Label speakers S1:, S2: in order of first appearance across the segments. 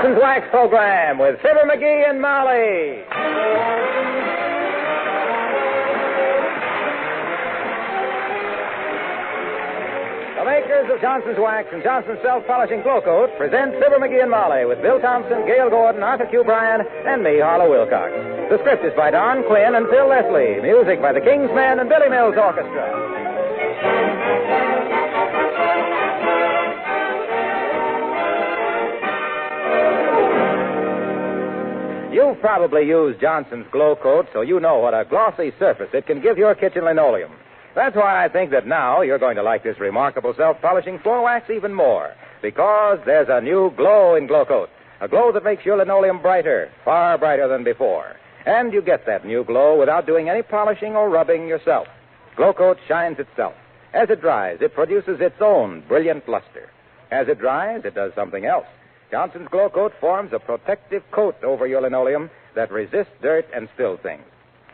S1: Johnson's Wax Program with Fibber McGee and Molly. The makers of Johnson's Wax and Johnson's Self-Polishing Glow Coat present Fibber McGee and Molly with Bill Thompson, Gail Gordon, Arthur Q. Bryan, and me, Harlow Wilcox. The script is by Don Quinn and Phil Leslie. Music by the King's Men and Billy Mills Orchestra. You've probably used Johnson's Glow Coat, so you know what a glossy surface it can give your kitchen linoleum. That's why I think that now you're going to like this remarkable self-polishing floor wax even more, because there's a new glow in Glow Coat, a glow that makes your linoleum brighter, far brighter than before. And you get that new glow without doing any polishing or rubbing yourself. Glow Coat shines itself. As it dries, it produces its own brilliant luster. As it dries, it does something else. Johnson's Glow Coat forms a protective coat over your linoleum that resists dirt and spill things.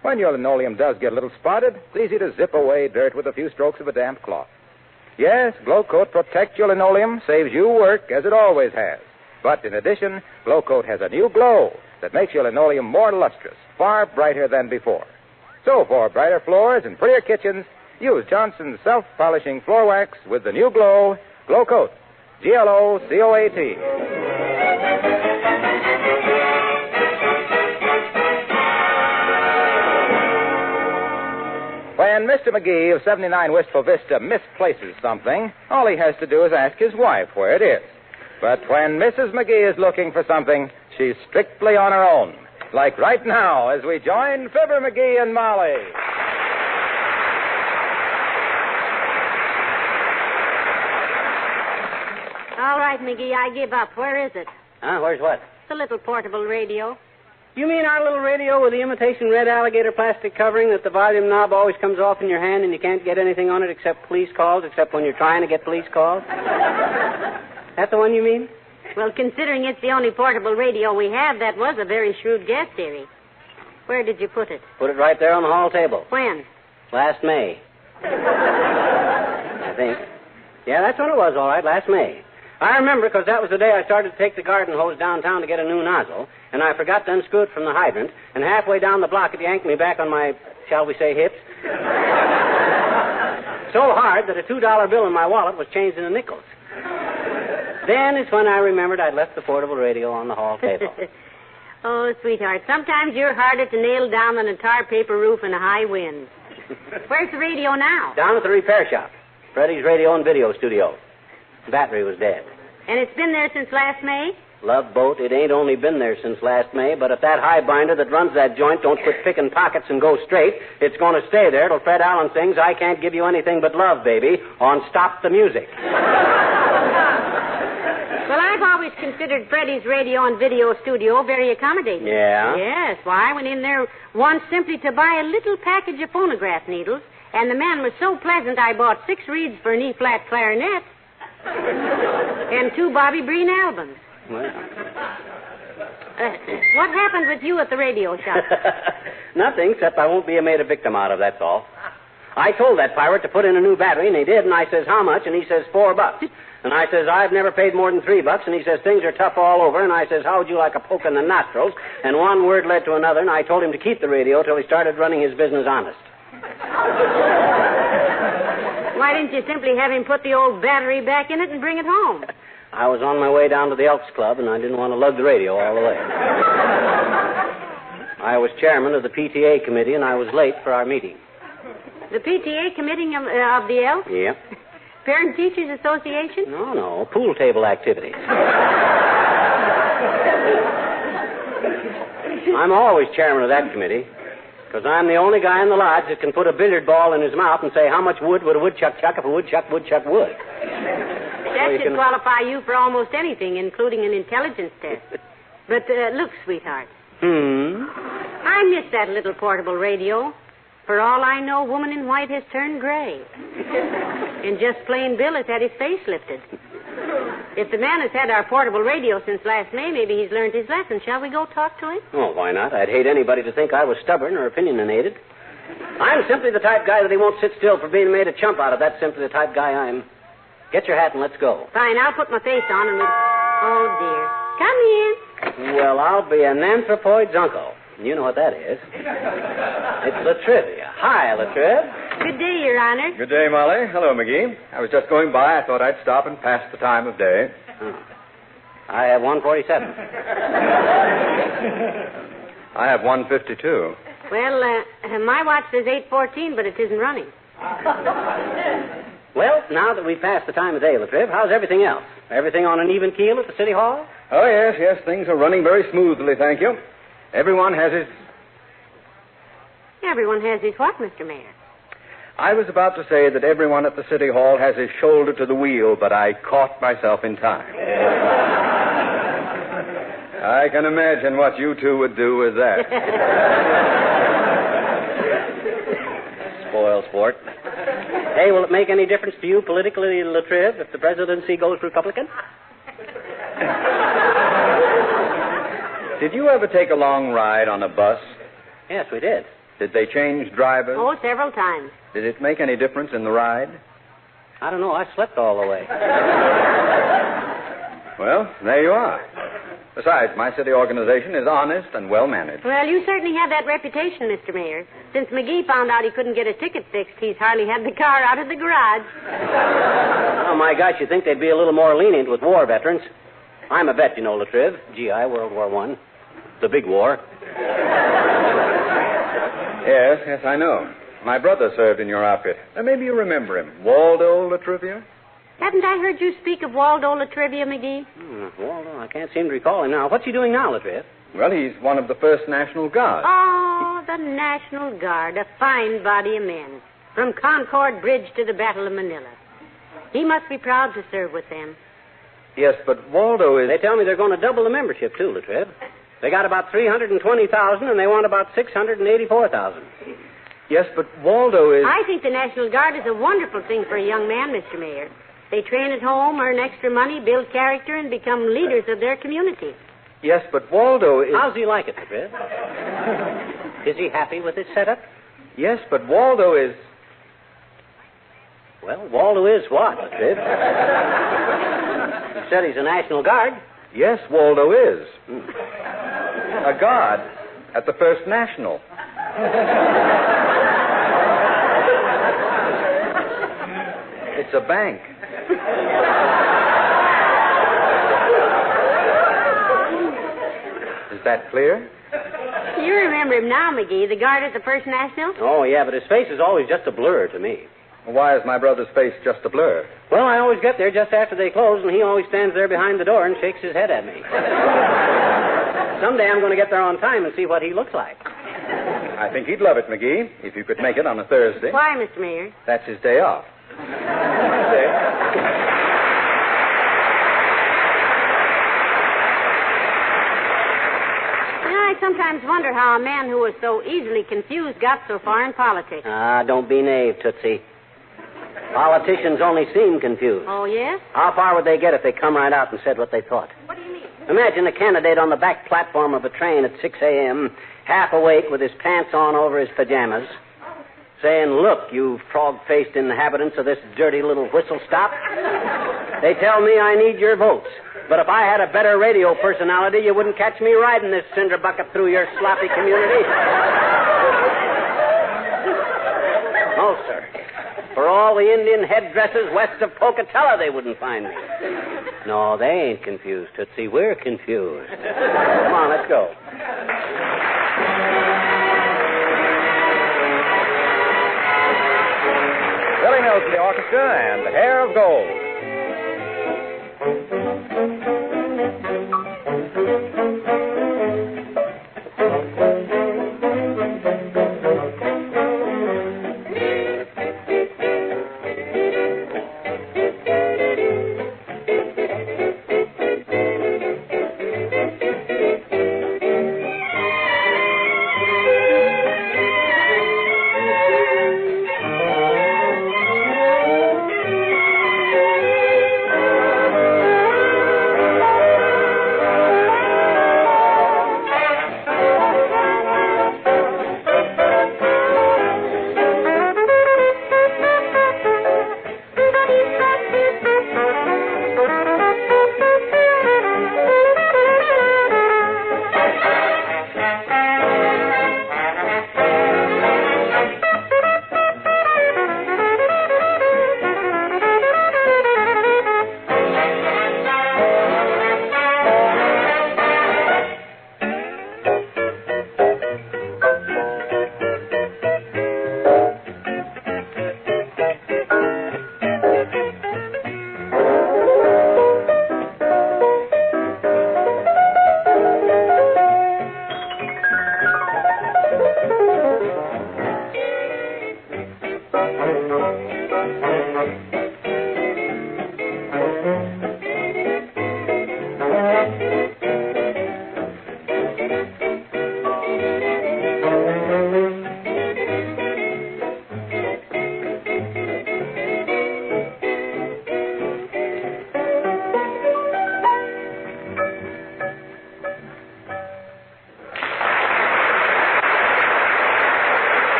S1: When your linoleum does get a little spotted, it's easy to zip away dirt with a few strokes of a damp cloth. Yes, Glow Coat protects your linoleum, saves you work, as it always has. But in addition, Glow Coat has a new glow that makes your linoleum more lustrous, far brighter than before. So for brighter floors and prettier kitchens, use Johnson's Self-Polishing Floor Wax with the new glow, Glow Coat. Glocoat. When Mr. McGee of 79 Wistful Vista misplaces something, all he has to do is ask his wife where it is. But when Mrs. McGee is looking for something, she's strictly on her own. Like right now, as we join Fibber McGee and Molly.
S2: All right, McGee, I give up. Where is it?
S3: Huh? Where's what?
S2: The little portable radio.
S3: You mean our little radio with the imitation red alligator plastic covering that the volume knob always comes off in your hand and you can't get anything on it except police calls, except when you're trying to get police calls? That the one you mean?
S2: Well, considering it's the only portable radio we have, that was a very shrewd guess, dearie. Where did you put it?
S3: Put it right there on the hall table.
S2: When?
S3: Last May. I think. Yeah, that's when it was, all right, last May. I remember because that was the day I started to take the garden hose downtown to get a new nozzle, and I forgot to unscrew it from the hydrant, and halfway down the block it yanked me back on my, shall we say, hips. So hard that a $2 bill in my wallet was changed into nickels. Then it's when I remembered I'd left the portable radio on the hall table.
S2: Oh, sweetheart, sometimes you're harder to nail down than a tar paper roof in a high wind. Where's the radio now?
S3: Down at the repair shop. Freddie's radio and video studio. The battery was dead.
S2: And it's been there since last May?
S3: Love boat, it ain't only been there since last May, but if that high binder that runs that joint don't quit picking pockets and go straight, it's going to stay there till Fred Allen sings I Can't Give You Anything But Love, Baby, on Stop the Music.
S2: Well, I've always considered Freddie's radio and video studio very accommodating.
S3: Yeah?
S2: Yes. Why, I went in there once simply to buy a little package of phonograph needles, and the man was so pleasant I bought 6 reeds for an E-flat clarinet and 2 Bobby Breen albums.
S3: Well.
S2: What happened with you at the radio shop?
S3: Nothing, except I won't be made a victim out of, that's all. I told that pirate to put in a new battery, and he did, and I says, how much? And he says, $4. And I says, I've never paid more than $3, and he says, things are tough all over, and I says, how would you like a poke in the nostrils? And one word led to another, and I told him to keep the radio till he started running his business honest.
S2: Why didn't you simply have him put the old battery back in it and bring it home?
S3: I was on my way down to the Elks Club, and I didn't want to lug the radio all the way. I was chairman of the PTA committee, and I was late for our meeting.
S2: The PTA committee of the Elks?
S3: Yeah.
S2: Parent Teachers Association?
S3: No, pool table activities. I'm always chairman of that committee, because I'm the only guy in the lodge that can put a billiard ball in his mouth and say, how much wood would a woodchuck chuck if a woodchuck would?
S2: That should qualify you for almost anything, including an intelligence test. But look, sweetheart. I miss that little portable radio. For all I know, Woman in White has turned gray. And just plain Bill has had his face lifted. If the man has had our portable radio since last May, maybe he's learned his lesson. Shall we go talk to him?
S3: Oh, why not? I'd hate anybody to think I was stubborn or opinionated. I'm simply the type guy that he won't sit still for being made a chump out of. That's simply the type guy I am. Get your hat and let's go.
S2: Fine, I'll put my face on and we'll... Oh, dear. Come in.
S3: Well, I'll be an anthropoid's uncle. You know what that is. It's Latrivia. Hi, Latriv.
S2: Good day, Your Honor.
S4: Good day, Molly. Hello, McGee. I was just going by. I thought I'd stop and pass the time of day.
S3: I have 147.
S4: I have 152.
S2: Well, my watch says 8:14, but it isn't running.
S3: Well, now that we've passed the time of day, Latriv, how's everything else? Everything on an even keel at the City Hall?
S4: Oh, yes. Things are running very smoothly, thank you. Everyone has his...
S2: Everyone has his what, Mr. Mayor?
S4: I was about to say that everyone at the City Hall has his shoulder to the wheel, but I caught myself in time. I can imagine what you two would do with that.
S3: Spoil sport. Hey, will it make any difference to you politically, Latriv, if the presidency goes Republican?
S4: Did you ever take a long ride on a bus?
S3: Yes, we did.
S4: Did they change drivers?
S2: Oh, several times.
S4: Did it make any difference in the ride?
S3: I don't know. I slept all the way.
S4: Well, there you are. Besides, my city organization is honest and well managed.
S2: Well, you certainly have that reputation, Mr. Mayor. Since McGee found out he couldn't get a ticket fixed, he's hardly had the car out of the garage.
S3: Oh, my gosh, you'd think they'd be a little more lenient with war veterans. I'm a vet, you know, Latriv. GI, World War I. The big war.
S4: Yes, I know. My brother served in your outfit. Maybe you remember him. Waldo Latrivia?
S2: Haven't I heard you speak of Waldo Latrivia, McGee?
S3: Waldo, I can't seem to recall him now. What's he doing now, Latriv?
S4: Well, he's one of the first National Guard.
S2: Oh, the National Guard, a fine body of men. From Concord Bridge to the Battle of Manila. He must be proud to serve with them.
S4: Yes, but Waldo is...
S3: They tell me they're going to double the membership, too, Latriv. They got about 320,000, and they want about 684,000.
S4: Yes, but Waldo is...
S2: I think the National Guard is a wonderful thing for a young man, Mr. Mayor. They train at home, earn extra money, build character, and become leaders of their community.
S4: Yes, but Waldo is...
S3: How's he like it, Latriv? Is he happy with his setup?
S4: Yes, but Waldo is...
S3: Well, Waldo is what, Latriv? You said he's a National Guard.
S4: Yes, Waldo is. A guard at the First National. It's a bank. Is that clear?
S2: You remember him now, McGee, the guard at the First National?
S3: Oh, yeah, but his face is always just a blur to me.
S4: Why is my brother's face just a blur?
S3: Well, I always get there just after they close, and he always stands there behind the door and shakes his head at me. Someday I'm going to get there on time and see what he looks like.
S4: I think he'd love it, McGee, if you could make it on a Thursday.
S2: Why, Mr. Mayor?
S4: That's his day off.
S2: I sometimes wonder how a man who was so easily confused got so far in politics.
S3: Don't be naive, Tootsie. Politicians only seem confused.
S2: Oh, yes?
S3: How far would they get if they come right out and said what they thought?
S2: What do you mean?
S3: Imagine a candidate on the back platform of a train at 6 a.m., half awake with his pants on over his pajamas, saying, "Look, you frog-faced inhabitants of this dirty little whistle stop. They tell me I need your votes. But if I had a better radio personality, you wouldn't catch me riding this cinder bucket through your sloppy community." No, sir. For all the Indian headdresses west of Pocatello, they wouldn't find me. No, they ain't confused, Tootsie. We're confused. Come on, let's go.
S1: Billy Mills and the orchestra and The Hair of Gold.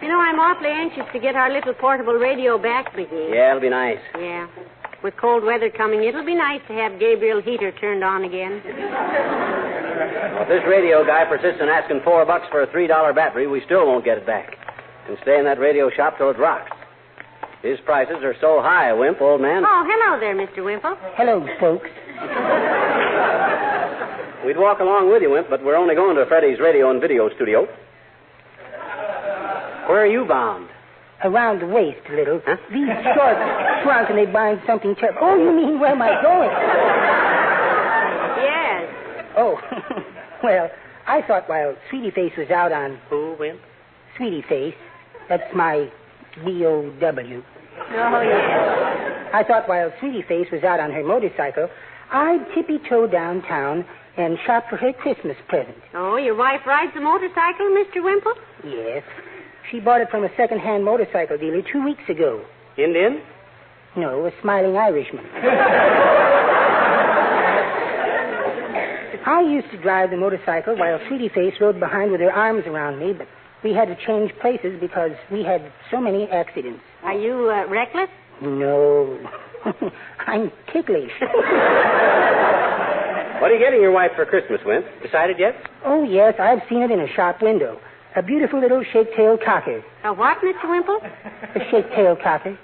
S2: You know, I'm awfully anxious to get our little portable radio back, McGee.
S3: Yeah, it'll be nice.
S2: Yeah. With cold weather coming, it'll be nice to have Gabriel heater turned on again.
S3: Well, if this radio guy persists in asking $4 for a $3 battery, we still won't get it back. And stay in that radio shop till it rocks. His prices are so high, Wimp, old man.
S2: Oh, hello there, Mr. Wimple.
S5: Hello, folks.
S3: We'd walk along with you, Wimp, but we're only going to Freddie's radio and video studio. Where are you bound?
S5: Around the waist a little.
S3: Huh?
S5: These shorts shrunk and they bind something terrible. Oh, you mean where am I going?
S2: Yes.
S5: Oh, well, I thought while Sweetie Face was out on...
S3: Who, Wimp?
S5: Sweetie Face. That's my B-O-W.
S2: Oh, yes.
S5: I thought while Sweetie Face was out on her motorcycle, I'd tippy-toe downtown and shop for her Christmas present.
S2: Oh, your wife rides a motorcycle, Mr. Wimple?
S5: Yes. She bought it from a second-hand motorcycle dealer 2 weeks ago.
S3: Indian?
S5: No, a smiling Irishman. I used to drive the motorcycle while Sweetie Face rode behind with her arms around me, but we had to change places because we had so many accidents.
S2: Are you reckless?
S5: No. I'm ticklish.
S3: What are you getting your wife for Christmas, Wimp? Decided yet?
S5: Oh, yes, I've seen it in a shop window. A beautiful little shake-tail cocker.
S2: A what, Mr. Wimple?
S5: A shake-tail cocker.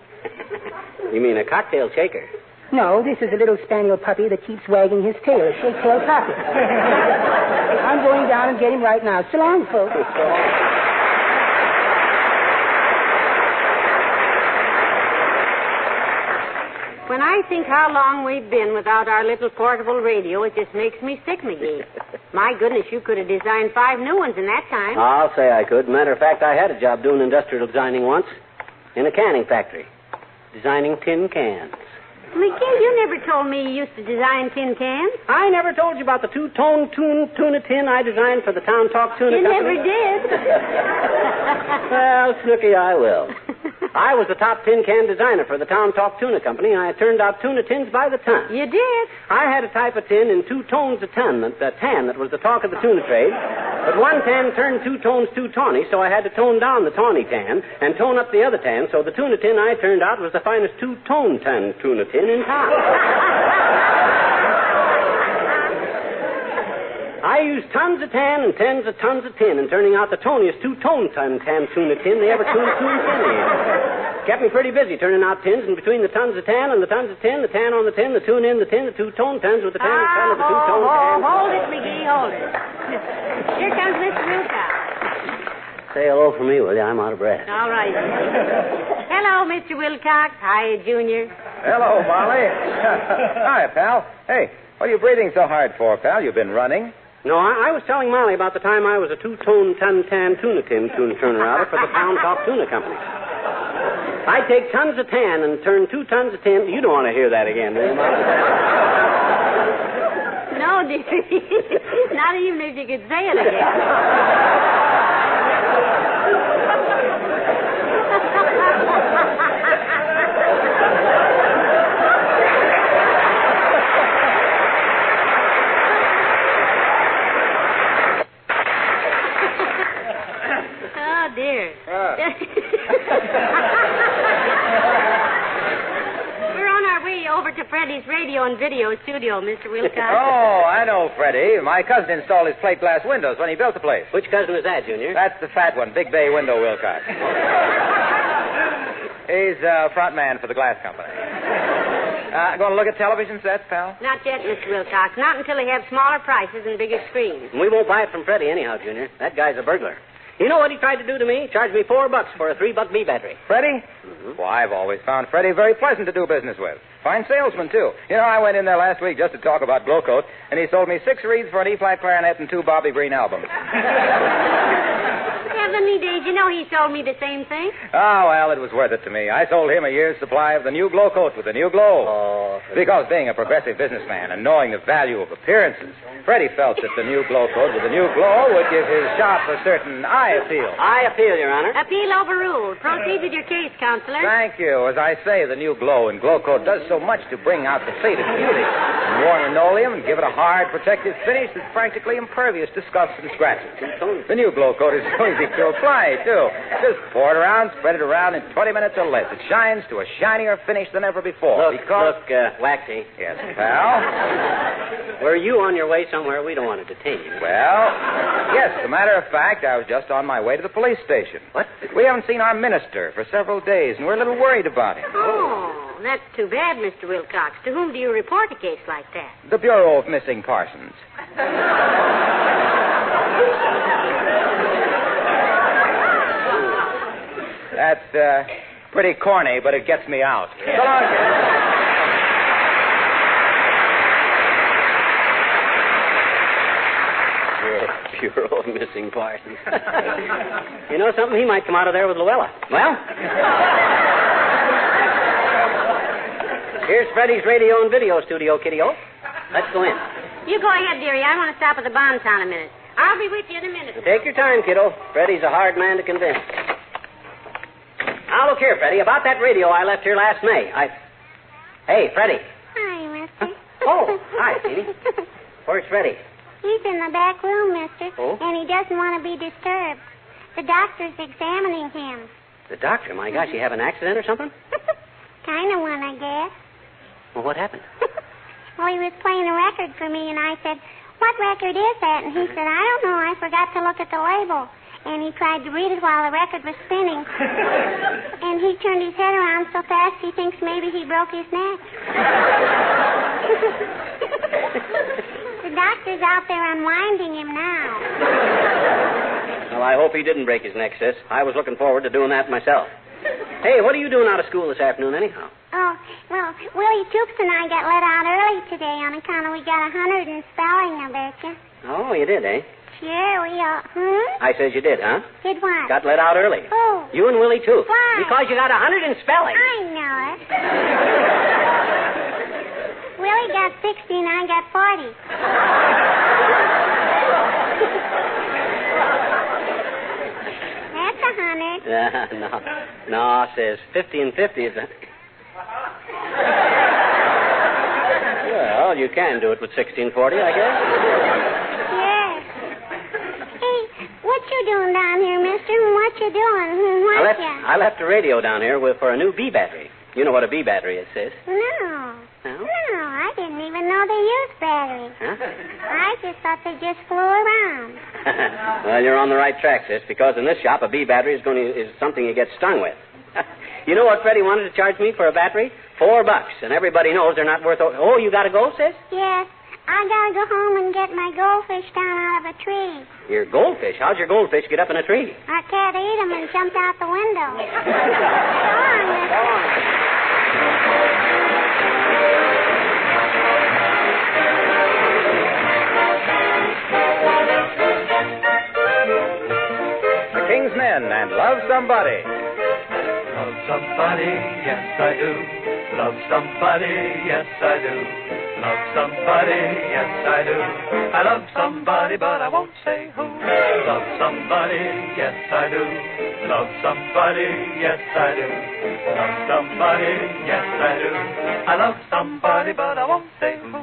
S3: You mean a cocktail shaker?
S5: No, this is a little spaniel puppy that keeps wagging his tail, a shake-tail cocker. I'm going down and get him right now. So long, folks.
S2: When I think how long we've been without our little portable radio, it just makes me sick, McGee. My goodness, you could have designed 5 new ones in that time.
S3: I'll say I could. Matter of fact, I had a job doing industrial designing once in a canning factory, designing tin cans.
S2: McGee, you never told me you used to design tin cans.
S3: I never told you about the two-tone tuna tin I designed for the Town Talk Tuna
S2: You
S3: Company.
S2: never did.
S3: Well, Snooky, I will. I was the top tin can designer for the Town Talk Tuna Company, and I turned out tuna tins by the ton.
S2: You did?
S3: I had a type of tin in 2 tones a ton, the tan that was the talk of the tuna trade. But one tan turned 2 tones too tawny, so I had to tone down the tawny tan and tone up the other tan, so the tuna tin I turned out was the finest 2-tone tan tuna tin in town. I used tons of tan and tens of tons of tin in turning out the toniest 2-tone tan tuna tin they ever tuned tin in. Kept me pretty busy turning out tins, and between the tons of tan and the tons of tin, the tan on the tin, the tune in the tin, the 2-tone tins with the tan and the 2-tone tan.
S2: Hold it, McGee, hold it. Here comes Mr. Wilcox.
S3: Say hello for me, will you? I'm out of breath.
S2: All right. Hello, Mr. Wilcox. Hi, Junior.
S1: Hello, Molly. Hi, pal. Hey, what are you breathing so hard for, pal? You've been running?
S3: No, I was telling Molly about the time I was a 2-tone tan tuna tin turner outer for the Town Talk Tuna Company. I'd take tons of tan and turn 2 tons of tin. You don't want to hear that again, do you, Molly?
S2: No, dear. Not even if you could say it again. Oh, dear. We're on our way over to Freddie's radio and video studio, Mr. Wilcox.
S1: Oh, I know, Freddie. My cousin installed his plate glass windows when he built the place.
S3: Which cousin is that, Junior?
S1: That's the fat one, Big Bay Window Wilcox. He's front man for the glass company. Going to look at television sets, pal?
S2: Not yet, Mr. Wilcox. Not until they have smaller prices and bigger screens.
S3: We won't buy it from Freddie anyhow, Junior. That guy's a burglar. You know what he tried to do to me? Charged me $4 for a 3-buck B battery.
S1: Freddie? Mm-hmm. Well, I've always found Freddie very pleasant to do business with. Fine salesman, too. You know, I went in there last week just to talk about Glow Coat, and he sold me 6 reeds for an E-flat clarinet and 2 Bobby Green albums.
S2: Heavenly days, you know he sold me the same thing.
S1: Oh, well, it was worth it to me. I sold him a year's supply of the new Glow Coat with the new glow.
S3: Oh.
S1: Because being a progressive businessman and knowing the value of appearances, Freddie felt that the new Glow Coat with the new glow would give his shop a certain eye appeal.
S3: I appeal, Your Honor.
S2: Appeal overruled. Proceed with your case, Counselor.
S1: Thank you. As I say, the new glow in Glow Coat does so much to bring out the faded beauty. And warm linoleum and give it a hard, protective finish that's practically impervious to scuffs and scratches. The new glow coat is so easy to apply, too. Just pour it around, spread it around in 20 minutes or less. It shines to a shinier finish than ever before.
S3: Look, Waxy.
S1: Yes, pal?
S3: Were you on your way somewhere? We don't want to detain you.
S1: Well, yes, as a matter of fact, I was just on my way to the police station.
S3: What?
S1: We haven't seen our minister for several days, and we're a little worried about him.
S2: Oh, that's too bad, Mr. Wilcox. To whom do you report a case like that?
S1: The Bureau of Missing Parsons. That's pretty corny, but it gets me out. So long, kid.
S3: Bureau of Missing Parsons. You know something? He might come out of there with Luella. Well, here's Freddie's radio and video studio, kiddo. Let's go in.
S2: You go ahead, dearie. I want to stop at the Bontown a minute. I'll be with you in a minute.
S3: Take your time, kiddo. Freddie's a hard man to convince. Now, look here, Freddie. About that radio I left here last May. Hey, Freddie.
S6: Hi, mister.
S3: Oh, hi, Jeannie. Where's Freddie?
S6: He's in the back room, mister.
S3: Oh?
S6: And he doesn't want to be disturbed. The doctor's examining him.
S3: The doctor? My gosh, you have an accident or something?
S6: Kind of one, I guess.
S3: Well, what happened?
S6: Well, he was playing a record for me, and I said, "What record is that?" And he said, "I don't know. I forgot to look at the label." And he tried to read it while the record was spinning. And he turned his head around so fast he thinks maybe he broke his neck. The doctor's out there unwinding him now.
S3: Well, I hope he didn't break his neck, sis. I was looking forward to doing that myself. Hey, what are you doing out of school this afternoon, anyhow?
S6: Oh, well, Willie Toops and I got let out early today on account of we got 100 in spelling, I betcha.
S3: Oh, you did, eh?
S6: Sure, we all...
S3: I says you did, huh?
S6: Did what?
S3: Got let out early.
S6: Oh.
S3: You and Willie, too.
S6: Why?
S3: Because you got 100 in spelling.
S6: I know it. Willie got 60 and I got 40. That's 100.
S3: No, says 50 and 50 is a... Well, you can do it with 1640, I guess.
S6: Yes. Hey, what you doing down here, mister? What you doing?
S3: I left a radio down here for a new B battery. You know what a B battery is, sis?
S6: No.
S3: No?
S6: No, I didn't even know they used batteries.
S3: Huh?
S6: I just thought they just flew around.
S3: Well, you're on the right track, sis, because in this shop, a B battery is something you get stung with. You know what Freddie wanted to charge me for a battery? $4, and everybody knows they're not worth... Oh, you got to go, sis?
S6: Yes. I got to go home and get my goldfish down out of a tree.
S3: Your goldfish? How'd your goldfish get up in a tree?
S6: I can't eat them and jumped out the window. So long, mister.
S1: The King's Men and Love Somebody.
S7: Love somebody, yes I do. Love somebody, yes I do. Love somebody, yes I do. I love somebody, but I won't say who. Love somebody, yes I do. Love somebody, yes I do. Love somebody, yes I do. I love somebody, but I won't say who.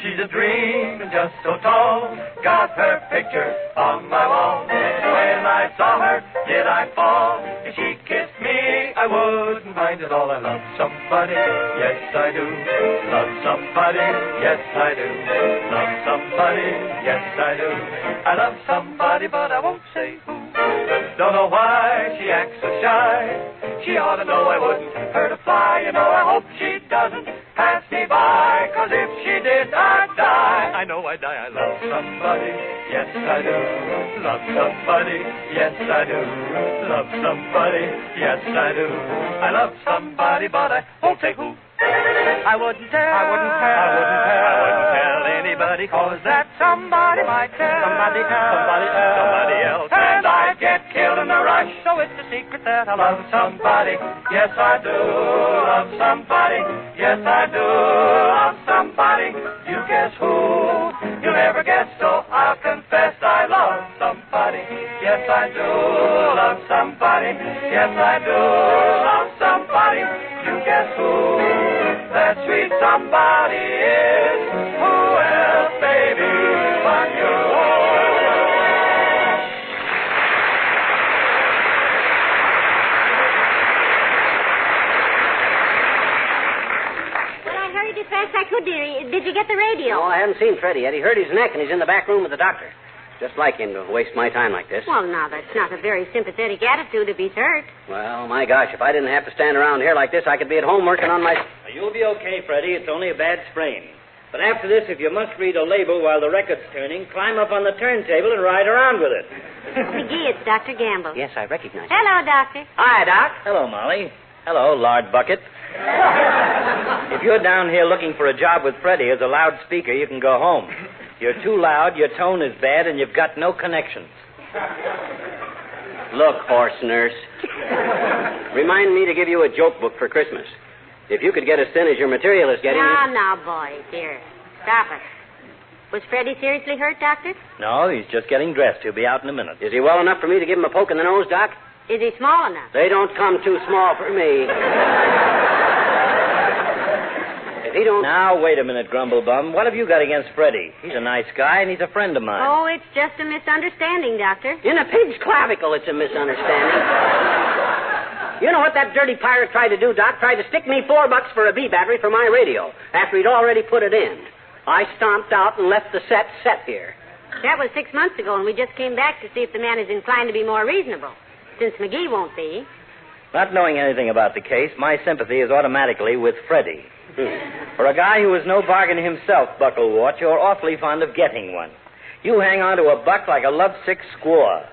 S7: She's a dream and just so tall. Got her picture on my wall. When I saw her, did I fall? If she kissed me, I wouldn't mind at all. I love somebody, yes I do. Love somebody, yes I do. Love somebody, yes I do. I love somebody, but I won't say who. Don't know why she acts so shy. She ought to know I wouldn't hurt a fly. You know, I hope she doesn't pass me by. 'Cause if she did, I'd die. I know I'd die. I love somebody, yes I do. Love somebody, yes I do. Love somebody, yes I do. I love somebody, but I won't say who. I wouldn't tell anybody, 'cause that somebody might tell somebody else, and I'd get killed in the rush. So it's a secret that I love somebody, yes I do. Love somebody, yes I do. Love somebody, you guess who? You'll never guess, so I'll confess I love somebody, yes I do. Love somebody, yes I do. Love somebody, you guess who? somebody is. Who else, baby, but you?
S2: Well, I hurried as fast as I could, dearie. Did you get the radio?
S3: No, I haven't seen Freddie yet. He hurt his neck, and he's in the back room with the doctor. Just like him to waste my time like this.
S2: Well, now, that's not a very sympathetic attitude if he's hurt.
S3: Well, my gosh, if I didn't have to stand around here like this, I could be at home working on my...
S8: You'll be okay, Freddie. It's only a bad sprain. But after this, if you must read a label while the record's turning, climb up on the turntable and ride around with it.
S2: McGee, it's Dr. Gamble.
S3: Yes, I recognize him.
S2: Hello, Doctor.
S3: Hi, Doc.
S8: Hello, Molly. Hello, Lard Bucket. If you're down here looking for a job with Freddie as a loudspeaker, you can go home. You're too loud, your tone is bad, and you've got no connections.
S3: Look, horse nurse. Remind me to give you a joke book for Christmas. If you could get as thin as your material is getting...
S2: Now, boy, dear. Stop it. Was Freddie seriously hurt, Doctor?
S8: No, he's just getting dressed. He'll be out in a minute.
S3: Is he well enough for me to give him a poke in the nose, Doc?
S2: Is he small enough?
S3: They don't come too small for me. If he don't...
S8: Now, wait a minute, Grumblebum. What have you got against Freddie? He's a nice guy, and he's a friend of mine.
S2: Oh, it's just a misunderstanding, Doctor.
S3: In a pig's clavicle, it's a misunderstanding. You know what that dirty pirate tried to do, Doc? Tried to stick me $4 for a B battery for my radio after he'd already put it in. I stomped out and left the set here.
S2: That was 6 months ago, and we just came back to see if the man is inclined to be more reasonable, since McGee won't be.
S8: Not knowing anything about the case, my sympathy is automatically with Freddie. For a guy who is no bargain himself, Bucklewart, you're awfully fond of getting one. You hang on to a buck like a lovesick squaw.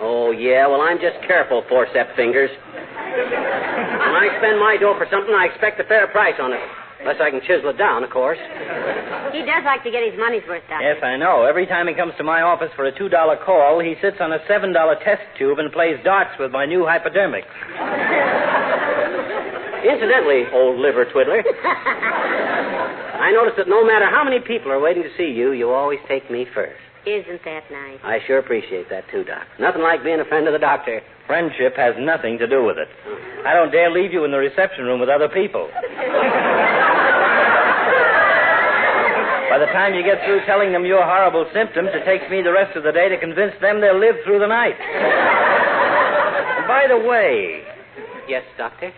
S3: Oh, yeah? Well, I'm just careful, forceps fingers. When I spend my dough for something, I expect a fair price on it. Unless I can chisel it down, of course.
S2: He does like to get his money's worth, Doctor.
S8: Yes, I know. Every time he comes to my office for a $2 call, he sits on a $7 test tube and plays darts with my new hypodermic.
S3: Incidentally, old liver twiddler, I notice that no matter how many people are waiting to see you, you always take me first.
S2: Isn't that nice?
S3: I sure appreciate that, too, Doc. Nothing like being a friend of the doctor.
S8: Friendship has nothing to do with it. I don't dare leave you in the reception room with other people. By the time you get through telling them your horrible symptoms, it takes me the rest of the day to convince them they'll live through the night. And by the way...
S3: Yes, Doctor?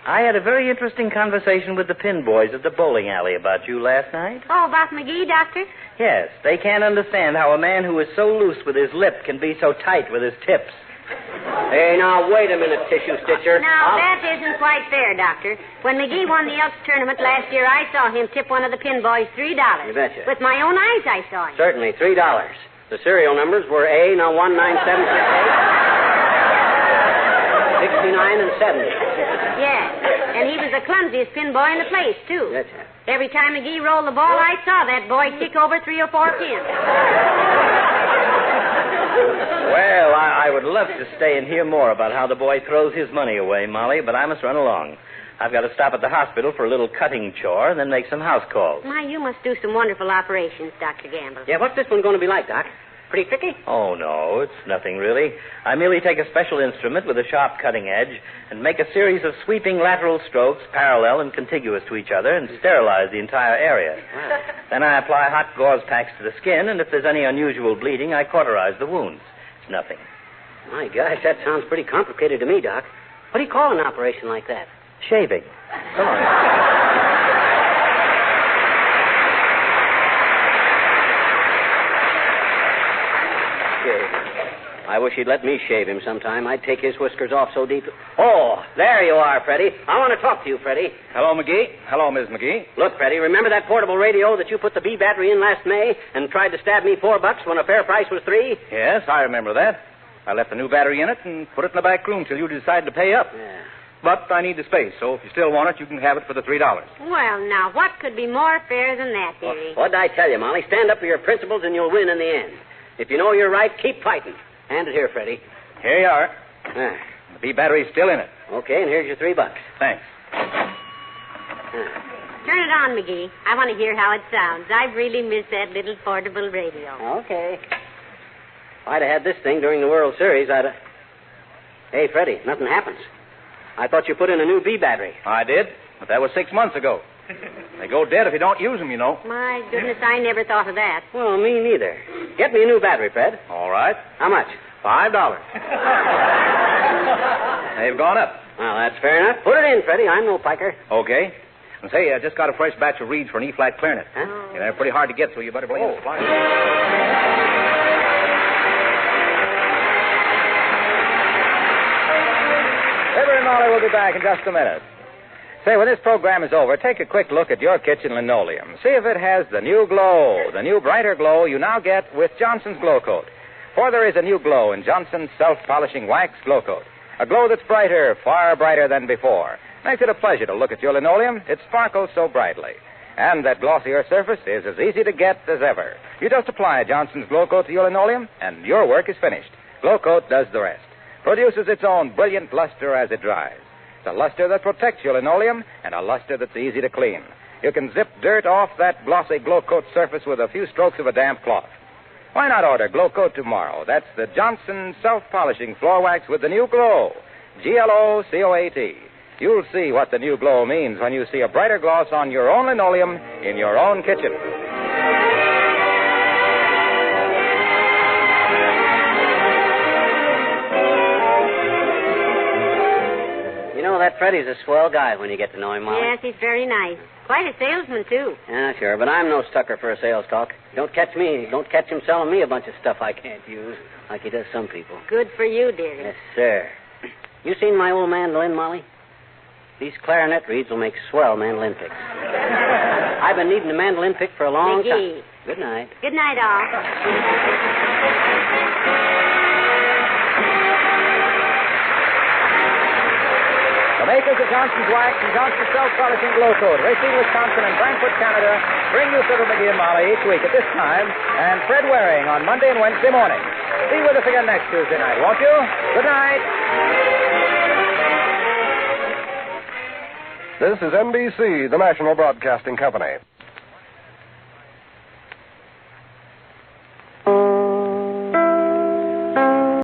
S8: I had a very interesting conversation with the Pin Boys at the bowling alley about you last night.
S2: Oh, about McGee, Doctor?
S8: Yes, they can't understand how a man who is so loose with his lip can be so tight with his tips.
S3: Hey, now, wait a minute, Tissue Stitcher.
S2: Now, that isn't quite fair, Doctor. When McGee won the Elks tournament last year, I saw him tip one of the Pin Boys $3.
S3: You betcha.
S2: With my own eyes, I saw him.
S3: Certainly, $3. The serial numbers were A, now 19768, 69, and 70.
S2: Yes, and he was the clumsiest pin boy in the place, too.
S3: That's it.
S2: Every time McGee rolled the ball, I saw that boy kick over 3 or 4 pins.
S8: Well, I would love to stay and hear more about how the boy throws his money away, Molly, but I must run along. I've got to stop at the hospital for a little cutting chore and then make some house calls.
S2: My, you must do some wonderful operations, Dr. Gamble.
S3: Yeah, what's this one going to be like, Doc? Pretty tricky?
S8: Oh, no, it's nothing really. I merely take a special instrument with a sharp cutting edge and make a series of sweeping lateral strokes parallel and contiguous to each other and sterilize the entire area.
S3: Wow.
S8: Then I apply hot gauze packs to the skin, and if there's any unusual bleeding, I cauterize the wounds. It's nothing.
S3: My gosh, that sounds pretty complicated to me, Doc. What do you call an operation like that?
S8: Shaving. Come on.
S3: I wish he'd let me shave him sometime. I'd take his whiskers off so deep. Oh, there you are, Freddie. I want to talk to you, Freddie.
S4: Hello, McGee. Hello, Miss McGee.
S3: Look, Freddie, remember that portable radio that you put the B battery in last May and tried to stab me $4 when a fair price was $3?
S4: Yes, I remember that. I left the new battery in it and put it in the back room till you decided to pay up.
S3: Yeah.
S4: But I need the space, so if you still want it, you can have it for the $3.
S2: Well, now, what could be more fair than that, dearie?
S3: What'd I tell you, Molly? Stand up for your principles and you'll win in the end. If you know you're right, keep fighting. Hand it here, Freddie.
S4: Here you are.
S3: Ah.
S4: The B battery's still in it.
S3: Okay, and here's your $3.
S4: Thanks.
S2: Turn it on, McGee. I want to hear how it sounds. I've really missed that little portable radio.
S3: Okay. If I'd have had this thing during the World Series, I'd have... Hey, Freddie, nothing happens. I thought you put in a new B battery.
S4: I did, but that was 6 months ago.
S9: They go dead if you don't use them, you know.
S2: My goodness, I never thought of that.
S3: Well, me neither. Get me a new battery, Fred.
S9: All right.
S3: How much?
S9: $5. They've gone up.
S3: Well, that's fair enough. Put it in, Freddie. I'm no piker.
S9: Okay. And say, I just got a fresh batch of reeds for an E-flat clarinet.
S3: Huh?
S9: Yeah, they're pretty hard to get, so you better believe it.
S1: Fibber and Molly will be back in just a minute. Say, when this program is over, take a quick look at your kitchen linoleum. See if it has the new glow, the new brighter glow you now get with Johnson's Glow Coat. For there is a new glow in Johnson's self-polishing wax glow coat. A glow that's brighter, far brighter than before. Makes it a pleasure to look at your linoleum. It sparkles so brightly. And that glossier surface is as easy to get as ever. You just apply Johnson's Glow Coat to your linoleum, and your work is finished. Glow Coat does the rest. Produces its own brilliant luster as it dries. It's a luster that protects your linoleum, and a luster that's easy to clean. You can zip dirt off that glossy Glow Coat surface with a few strokes of a damp cloth. Why not order Glow Coat tomorrow? That's the Johnson self-polishing floor wax with the new glow. Glocoat. You'll see what the new glow means when you see a brighter gloss on your own linoleum in your own kitchen.
S3: You know, that Freddie's a swell guy when you get to know him, Molly.
S2: Yes, he's very nice. Quite a salesman, too.
S3: Yeah, sure, but I'm no sucker for a sales talk. Don't catch him selling me a bunch of stuff I can't use, like he does some people.
S2: Good for you, dearie.
S3: Yes, sir. You seen my old mandolin, Molly? These clarinet reeds will make swell mandolin picks. I've been needing a mandolin pick for a long time. Good night.
S2: Good night, all.
S1: The makers of Johnson's Wax and Johnson's Self-Polishing Glow Coat, Racine, Wisconsin, and Brantford, Canada, bring you Fibber McGee and Molly each week at this time, and Fred Waring on Monday and Wednesday morning. Be with us again next Tuesday night, won't you? Good night.
S10: This is NBC, the National Broadcasting Company.